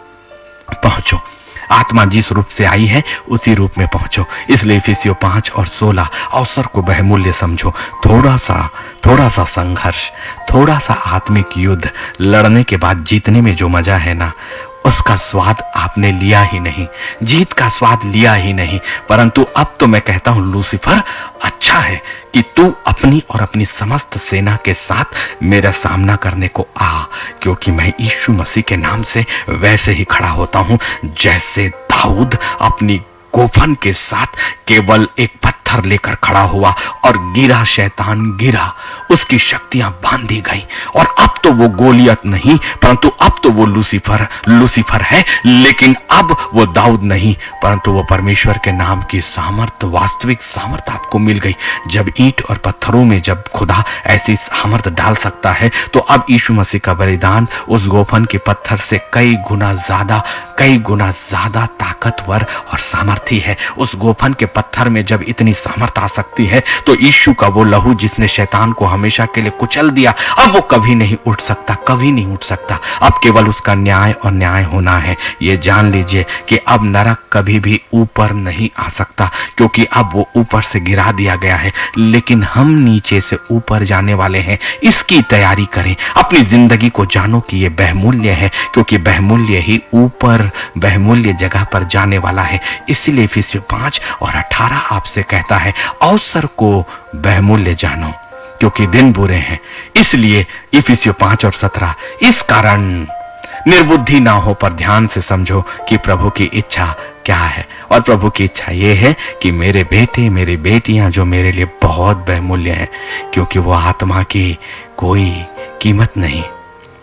पहुंचो। आत्मा जिस रूप से आई है उसी रूप में पहुंचो। इसलिए इफिसियों 5 और 16 अवसर को बहुमूल्य समझो। थोड़ा सा संघर्ष, थोड़ा सा आत्मिक युद्ध लड़ने के बाद जीतने में जो मजा है ना, उसका स्वाद आपने लिया ही नहीं, जीत का स्वाद लिया ही नहीं। परंतु अब तो मैं कहता हूं लूसीफर, अच्छा है कि तू अपनी और अपनी समस्त सेना के साथ मेरा सामना करने को आ, क्योंकि मैं यीशु मसीह के नाम से वैसे ही खड़ा होता हूं जैसे दाऊद अपनी गोफन के साथ केवल एक पत्थर लेकर खड़ा हुआ और गिरा, शैतान गिरा, उसकी शक्तियां बांधी गई। और अब तो वो गोलियत नहीं, परंतु अब तो वो लूसीफर है। लेकिन अब वो दाऊद नहीं, परंतु वो परमेश्वर के नाम की सामर्थ, वास्तविक सामर्थ आपको मिल गई। जब ईंट और पत्थरों में जब खुदा ऐसी सामर्थ डाल सकता है, तो अब यीशु मसीह का बलिदान उस गोफन के पत्थर से कई गुना ज्यादा ताकतवर और सामर्थी है। उस गोफन के पत्थर में जब इतनी सामर्थ आ सकती है, तो यीशु का वो लहू जिसने शैतान को हमेशा के लिए कुचल दिया, अब वो कभी नहीं उठ सकता, कभी नहीं उठ सकता। अब केवल उसका न्याय और न्याय होना है। ये जान लीजिए कि अब नरक कभी भी ऊपर नहीं आ सकता, क्योंकि अब वो ऊपर से गिरा दिया गया है। लेकिन हम नीचे से ऊपर जाने वाले हैं। इसकी तैयारी करें। अपनी जिंदगी को जानो कि ये बहुमूल्य है, क्योंकि बहुमूल्य ही ऊपर बहुमूल्य जगह पर जाने वाला है। इसीलिए इफिसियों 5 और 18 आपसे कहता है, अवसर को बहुमूल्य जानो, क्योंकि दिन बुरे हैं। इसलिए इफिसियों 5 और 17, इस कारण निर्बुद्धि ना हो पर ध्यान से समझो कि प्रभु की इच्छा क्या है। और प्रभु की इच्छा यह है कि मेरे बेटे मेरी बेटियां जो मेरे लिए बहुत बहुमूल्य हैं, क्योंकि वो आत्मा की कोई कीमत नहीं,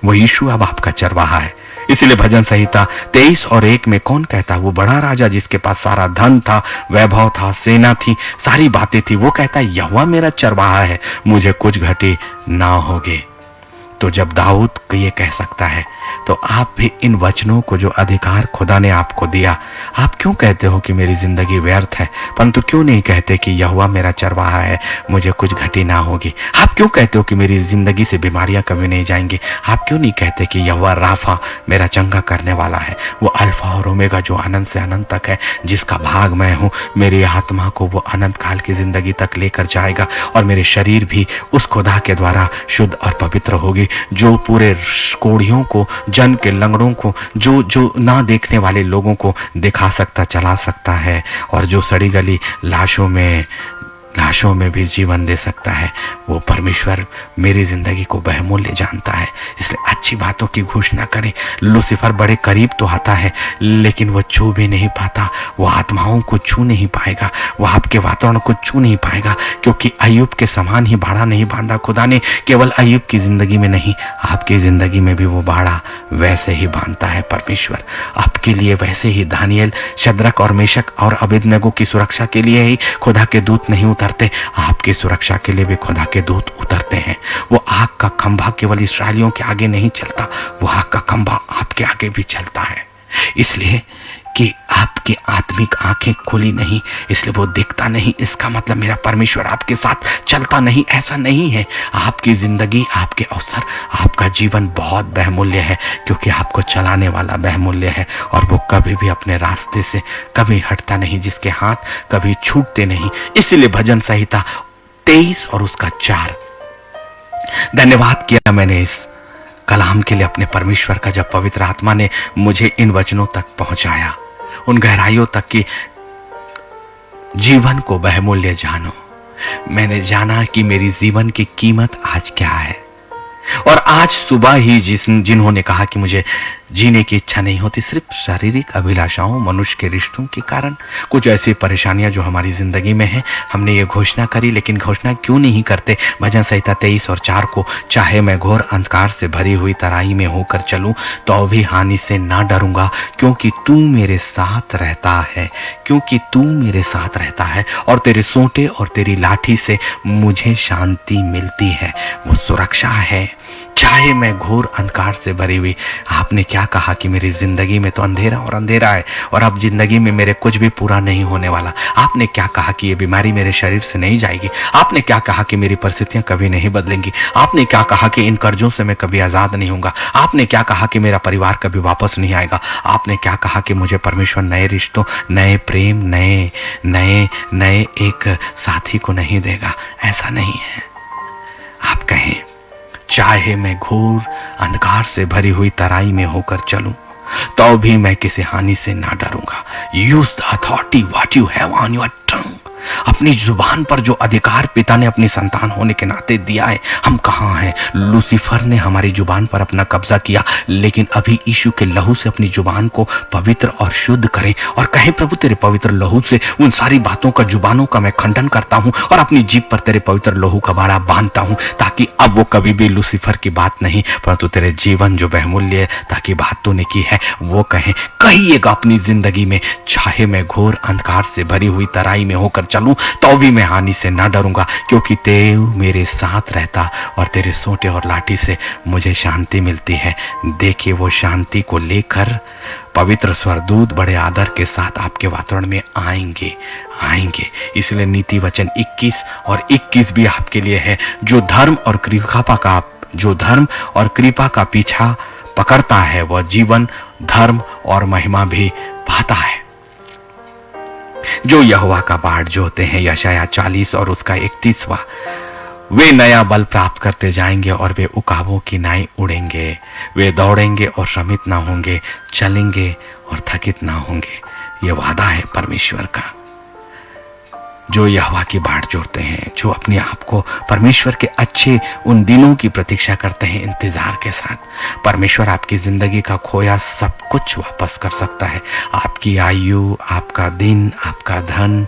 वो यीशु अब आपका चरवाहा है। इसीलिए भजन संहिता 23 और 1 में कौन कहता, वो बड़ा राजा जिसके पास सारा धन था, वैभव था, सेना थी, सारी बातें थी, वो कहता यहोवा मेरा चरवाहा है, मुझे कुछ घटी ना होगी। तो जब दाऊद ये कह सकता है, तो आप भी इन वचनों को जो अधिकार खुदा ने आपको दिया, आप क्यों कहते हो कि मेरी जिंदगी व्यर्थ है? परंतु क्यों नहीं कहते कि यहोवा मेरा चरवाहा है, मुझे कुछ घटी ना होगी? आप क्यों कहते हो कि मेरी जिंदगी से बीमारियां कभी नहीं जाएंगी? आप क्यों नहीं कहते कि यहोवा राफा मेरा चंगा करने वाला है, वो अल्फा और ओमेगा जो अनंत से अनंत तक है, जिसका भाग मैं हूं, मेरी आत्मा को वो अनंत काल की जिंदगी तक लेकर जाएगा, और मेरे शरीर भी उस खुदा के द्वारा शुद्ध और पवित्र होगी, जो पूरे कोढ़ियों को, जन के लंगड़ों को, जो ना देखने वाले लोगों को दिखा सकता, चला सकता है, और जो सड़ी गली लाशों में भी जीवन दे सकता है। वो परमेश्वर मेरी जिंदगी को बहुमूल्य जानता है। इसलिए अच्छी बातों की घोषणा करें। लूसीफर बड़े करीब तो आता है, लेकिन वो छू भी नहीं पाता, वो आत्माओं को छू नहीं पाएगा, वो आपके वातावरण को छू नहीं पाएगा, क्योंकि अय्यूब के समान ही बाड़ा नहीं बांधा खुदा ने। केवल अय्यूब की जिंदगी में नहीं, आपकी जिंदगी में भी वो बाड़ा वैसे ही बांधता है परमेश्वर आपके लिए। वैसे ही दानियल, शद्रक और मेशक और अबेदनगो की सुरक्षा के लिए ही खुदा के दूत नहीं उतरते, आपकी सुरक्षा के लिए भी खुदा के दूत उतरते हैं। वो आग का खंभा केवल इस्राएलियों के आगे नहीं चलता, वो आग का खंभा आपके आगे भी चलता है। इसलिए कि आपकी आत्मिक आंखें खुली नहीं, इसलिए वो दिखता नहीं। इसका मतलब मेरा परमेश्वर आपके साथ चलता नहीं, ऐसा नहीं है। आपकी जिंदगी, आपके अवसर, आपका जीवन बहुत बहुमूल्य है, क्योंकि आपको चलाने वाला बहुमूल्य है और वो कभी भी अपने रास्ते से कभी हटता नहीं, जिसके हाथ कभी छूटते नहीं। इसलिए भजन संहिता 23 और उसका 4। धन्यवाद किया मैंने इस कलाम के लिए अपने परमेश्वर का, जब पवित्र आत्मा ने मुझे इन वचनों तक पहुंचाया, उन गहराइयों तक कि जीवन को बहुमूल्य जानो। मैंने जाना कि मेरी जीवन की कीमत आज क्या है। और आज सुबह ही जिन्होंने कहा कि मुझे जीने की इच्छा नहीं होती, सिर्फ शारीरिक अभिलाषाओं, मनुष्य के रिश्तों के कारण, कुछ ऐसी परेशानियां जो हमारी जिंदगी में है, हमने ये घोषणा करी। लेकिन घोषणा क्यों नहीं करते भजन संहिता 23 और 4 को? चाहे मैं घोर अंधकार से भरी हुई तराई में होकर चलूं तो भी हानि से ना डरूंगा, क्योंकि तू मेरे साथ रहता है, क्योंकि तू मेरे साथ रहता है, और तेरे सोंटे और तेरी लाठी से मुझे शांति मिलती है, वो सुरक्षा है। चाहे मैं घोर अंधकार से भरी हुई, आपने क्या कहा कि मेरी जिंदगी में तो अंधेरा और अंधेरा है, और अब जिंदगी में मेरे कुछ भी पूरा नहीं होने वाला। आपने क्या कहा कि ये बीमारी मेरे शरीर से नहीं जाएगी। आपने क्या कहा कि मेरी परिस्थितियां कभी नहीं बदलेंगी। आपने क्या कहा कि इन कर्जों से मैं कभी आजाद नहीं होऊंगा। आपने क्या कहा कि मेरा परिवार कभी वापस नहीं आएगा। आपने क्या कहा कि मुझे परमेश्वर नए रिश्तों, नए प्रेम, नए नए नए एक साथी को नहीं देगा। ऐसा नहीं है। आप कहें चाहे मैं घोर अंधकार से भरी हुई तराई में होकर चलूं तो भी मैं किसी हानि से ना डरूंगा। Use the authority what you have on your tongue. अपनी जुबान पर जो अधिकार पिता ने अपनी संतान होने के नाते दिया है, हम कहाँ हैं? लूसीफर ने हमारी जुबान पर अपना कब्जा किया, लेकिन अभी यीशु के लहू से अपनी जुबान को पवित्र और शुद्ध करें और कहें, प्रभु तेरे पवित्र लहू से उन सारी बातों का, जुबानों का मैं खंडन करता हूं और अपनी जीभ पर तेरे पवित्र लहू का बाड़ा बांधता हूं, ताकि अब वो कभी भी लूसीफर की बात नहीं, परंतु तेरे जीवन जो बहुमूल्य ताकि बात तूने की है वो कहिएगा अपनी जिंदगी में। चाहे मैं घोर अंधकार से भरी हुई तराई में होकर चलूं तो भी मैं हानि से ना डरूंगा, क्योंकि तेव मेरे साथ रहता और तेरे सोंटे और लाठी से मुझे शांति मिलती है। देखिए वो शांति को लेकर पवित्र स्वरदूत बड़े आदर के साथ आपके वातावरण में आएंगे। इसलिए नीति वचन 21 और 21 भी आपके लिए है। जो धर्म और कृपा का पीछा पकड़ता है वह जीवन, धर्म और महिमा भी पाता है। जो यहोवा का बाड़ जोते हैं, यशायाह 40 और उसका 31वां, वे नया बल प्राप्त करते जाएंगे और वे उकाबों की नाई उड़ेंगे। वे दौड़ेंगे और श्रमित ना होंगे, चलेंगे और थकित ना होंगे। ये वादा है परमेश्वर का। जो यहोवा की बाट जोड़ते हैं, जो अपने आप को परमेश्वर के अच्छे उन दिनों की प्रतीक्षा करते हैं इंतजार के साथ, परमेश्वर आपकी जिंदगी का खोया सब कुछ वापस कर सकता है। आपकी आयु, आपका दिन, आपका धन,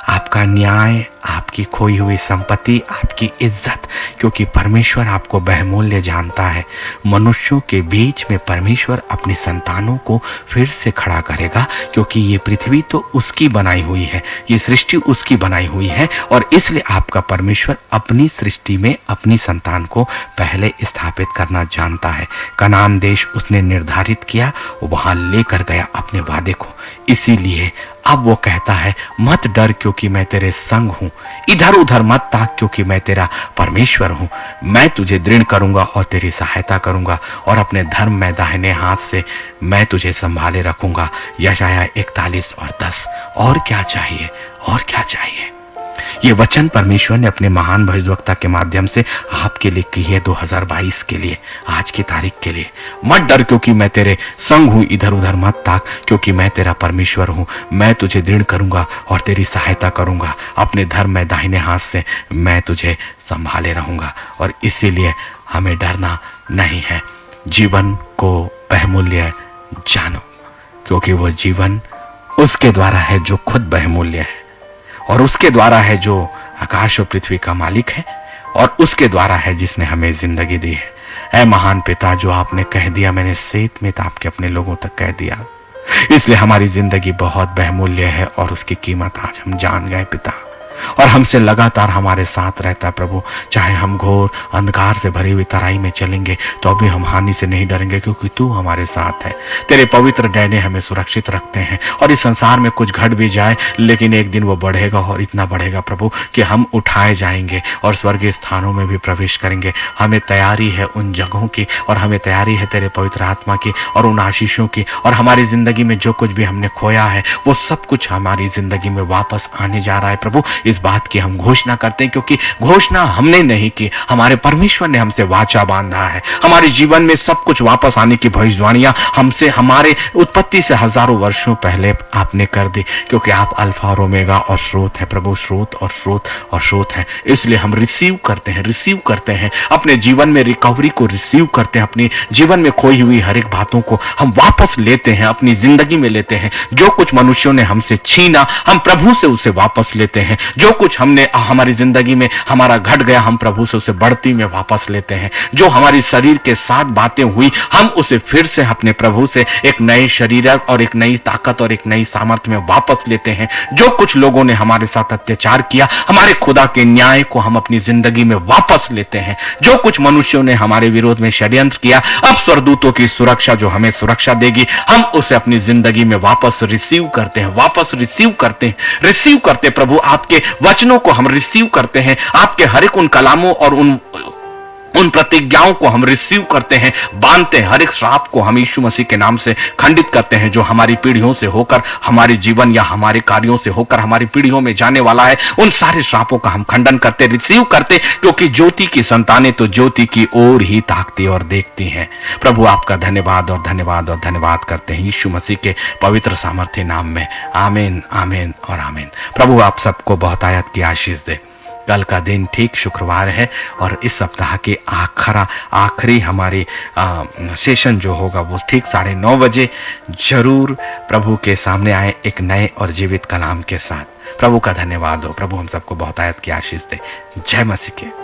आपका न्याय, आपकी खोई हुई संपत्ति, आपकी इज्जत, क्योंकि परमेश्वर आपको बहुमूल्य जानता है। मनुष्यों के बीच में परमेश्वर अपनी संतानों को फिर से खड़ा करेगा, क्योंकि ये पृथ्वी तो उसकी बनाई हुई है, ये सृष्टि उसकी बनाई हुई है, और इसलिए आपका परमेश्वर अपनी सृष्टि में अपनी संतान को पहले स्थापित करना जानता है। कनान देश उसने निर्धारित किया, वहां लेकर गया अपने वादे को। इसीलिए अब वो कहता है, मत डर क्योंकि मैं तेरे संग हूं, इधर उधर मत ताक क्योंकि मैं तेरा परमेश्वर हूं। मैं तुझे दृढ़ करूंगा और तेरी सहायता करूंगा, और अपने धर्म में दाहिने हाथ से मैं तुझे संभाले रखूंगा। यशायाह 41 और 10। और क्या चाहिए? और क्या चाहिए? ये वचन परमेश्वर ने अपने महान भविष्यवक्ता के माध्यम से आपके लिए की है 2022 के लिए, आज की तारीख के लिए। मत डर क्योंकि मैं तेरे संग हूं, इधर उधर मत ताक क्योंकि मैं तेरा परमेश्वर हूं। मैं तुझे दृढ़ करूंगा और तेरी सहायता करूंगा, अपने धर्म में दाहिने हाथ से मैं तुझे संभाले रहूंगा। और इसीलिए हमें डरना नहीं है। जीवन को बहुमूल्य जानो, क्योंकि वो जीवन उसके द्वारा है जो खुद बहुमूल्य है, और उसके द्वारा है जो आकाश और पृथ्वी का मालिक है, और उसके द्वारा है जिसने हमें जिंदगी दी है। ऐ महान पिता, जो आपने कह दिया मैंने सेत में आपके अपने लोगों तक कह दिया, इसलिए हमारी जिंदगी बहुत बहुमूल्य है और उसकी कीमत आज हम जान गए पिता। और हमसे लगातार हमारे साथ रहता है प्रभु। चाहे हम घोर अंधकार से भरी हुई तराई में चलेंगे तो भी हम हानि से नहीं डरेंगे, क्योंकि तू हमारे साथ है। तेरे पवित्र डंडे हमें सुरक्षित रखते हैं। और इस संसार में कुछ घट भी जाए, लेकिन एक दिन वो बढ़ेगा और इतना बढ़ेगा प्रभु कि हम उठाए जाएंगे और स्वर्गीय स्थानों में भी प्रवेश करेंगे। हमें तैयारी है उन जगहों की, और हमें तैयारी है तेरे पवित्र आत्मा की और उन आशीषों की। और हमारी जिंदगी में जो कुछ भी हमने खोया है वो सब कुछ हमारी जिंदगी में वापस आने जा रहा है प्रभु। इस बात की हम घोषणा करते हैं, क्योंकि घोषणा हमने नहीं की, हमारे परमेश्वर ने हमसे वाचा बांधा है। हमारे जीवन में सब कुछ वापस आने की भविष्यवाणियां हमसे हमारे उत्पत्ति से हजारों वर्षों पहले आपने कर दी, क्योंकि आप अल्फा और ओमेगा और स्रोत है प्रभु, स्रोत और स्रोत और स्रोत है। इसलिए हम रिसीव करते हैं अपने जीवन में रिकवरी को रिसीव करते हैं, अपने जीवन में खोई हुई हर एक बातों को हम वापस लेते हैं, अपनी जिंदगी में लेते हैं। जो कुछ मनुष्यों ने हमसे छीना हम प्रभु से उसे वापस लेते हैं। जो कुछ हमने हमारी जिंदगी में हमारा घट गया हम प्रभु से उसे बढ़ती में वापस लेते हैं। जो हमारी शरीर के साथ बातें हुई हम उसे फिर से अपने प्रभु से एक नए शरीर और एक नई ताकत और एक नई सामर्थ्य में वापस लेते हैं। जो कुछ लोगों ने हमारे साथ अत्याचार किया हमारे खुदा के न्याय को हम अपनी जिंदगी में वापस लेते हैं। जो कुछ मनुष्यों ने हमारे विरोध में षड्यंत्र किया, अब स्वर्गदूतों की सुरक्षा जो हमें सुरक्षा देगी हम उसे अपनी जिंदगी में वापस रिसीव करते हैं प्रभु। आपके वचनों को हम रिसीव करते हैं, आपके हर एक उन कलामों और उन प्रतिज्ञाओं को हम रिसीव करते हैं, बांधते हैं। हर एक श्राप को हम यीशु मसीह के नाम से खंडित करते हैं, जो हमारी पीढ़ियों से होकर हमारे जीवन या हमारे कार्यों से होकर हमारी पीढ़ियों में जाने वाला है। उन सारे श्रापों का हम खंडन करते, रिसीव करते, क्योंकि ज्योति की संतानें तो ज्योति की ओर ही ताकती और देखती हैं। प्रभु आपका धन्यवाद और धन्यवाद और धन्यवाद करते हैं यीशु मसीह के पवित्र सामर्थ्य नाम में। आमीन, आमीन और आमीन। प्रभु आप सबको बहुत आयत की आशीष दे। कल का दिन ठीक शुक्रवार है और इस सप्ताह के आखिरी हमारी सेशन जो होगा वो ठीक 9:30 बजे जरूर प्रभु के सामने आए एक नए और जीवित कलाम के साथ। प्रभु का धन्यवाद हो। प्रभु हम सबको बहुत आयत की आशीष दे। जय मसीह के।